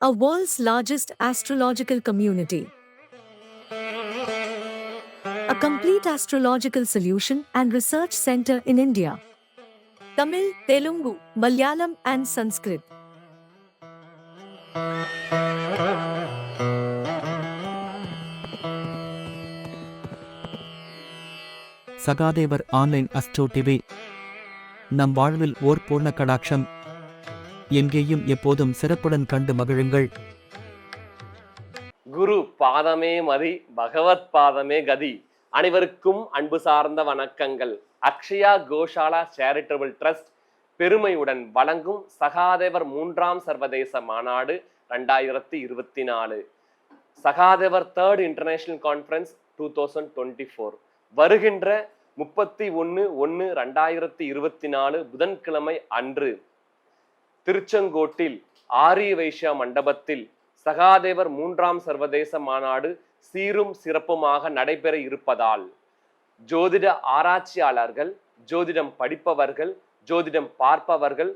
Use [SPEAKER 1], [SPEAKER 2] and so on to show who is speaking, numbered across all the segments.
[SPEAKER 1] a world's largest astrological community. A complete astrological solution and research center in India. Tamil, Telugu, Malayalam and Sanskrit.
[SPEAKER 2] Sahadevar online astro TV. நம் வாழ்வில் ஓர் பூர்ண கடாட்சம். எங்கேயும் எப்போதும் சிறப்புடன் கண்டு மகிழுங்கள்.
[SPEAKER 3] குரு பாதமே மதி, பகவத் பாதமே கதி. அனைவருக்கும் அன்பு சார்ந்த வணக்கங்கள். அக்ஷயா கோஷாலா சேரிட்டபிள் ட்ரஸ்ட் பெருமையுடன் வழங்கும் சகாதேவர் 3ஆம் சர்வதேச மாநாடு 2024, சகாதேவர் 3rd இன்டர்நேஷனல் கான்ஃபரன்ஸ் 2024 வருகின்ற 31/1/2024 புதன்கிழமை அன்று திருச்செங்கோட்டில் ஆரிய வைஷ்யா மண்டபத்தில் சகாதேவர் 3ஆம் சர்வதேச மாநாடு சீரும் சிறப்புமாக நடைபெற இருப்பதால் ஜோதிட ஆராய்ச்சியாளர்கள், ஜோதிடம் படிப்பவர்கள், ஜோதிடம் பார்ப்பவர்கள்,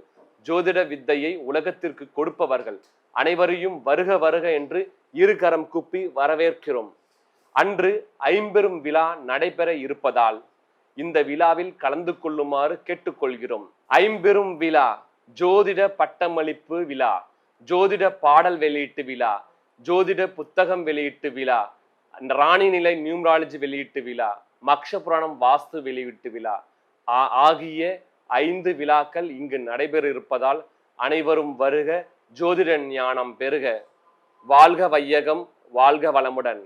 [SPEAKER 3] ஜோதிட வித்தையை உலகத்திற்கு கொடுப்பவர்கள் அனைவரையும் வருக வருக என்று இருகரம் கூப்பி வரவேற்கிறோம். அன்று ஐம்பெரும் விழா நடைபெற இருப்பதால் இந்த விழாவில் கலந்து கொள்ளுமாறு கேட்டுக்கொள்கிறோம். ஐம்பெரும் விழா: ஜோதிட பட்டமளிப்பு விழா, ஜோதிட பாடல் வெளியீட்டு விழா, ஜோதிட புத்தகம் வெளியீட்டு விழா, ராணி நிலை நியூமராலஜி வெளியீட்டு விழா, மக்ஷ புராணம் வாஸ்து வெளியீட்டு விழா ஆகிய 5 விழாக்கள் இங்கு நடைபெற இருப்பதால் அனைவரும் வருக, ஜோதிட ஞானம் பெறுக. வாழ்க வையகம், வாழ்க வளமுடன்.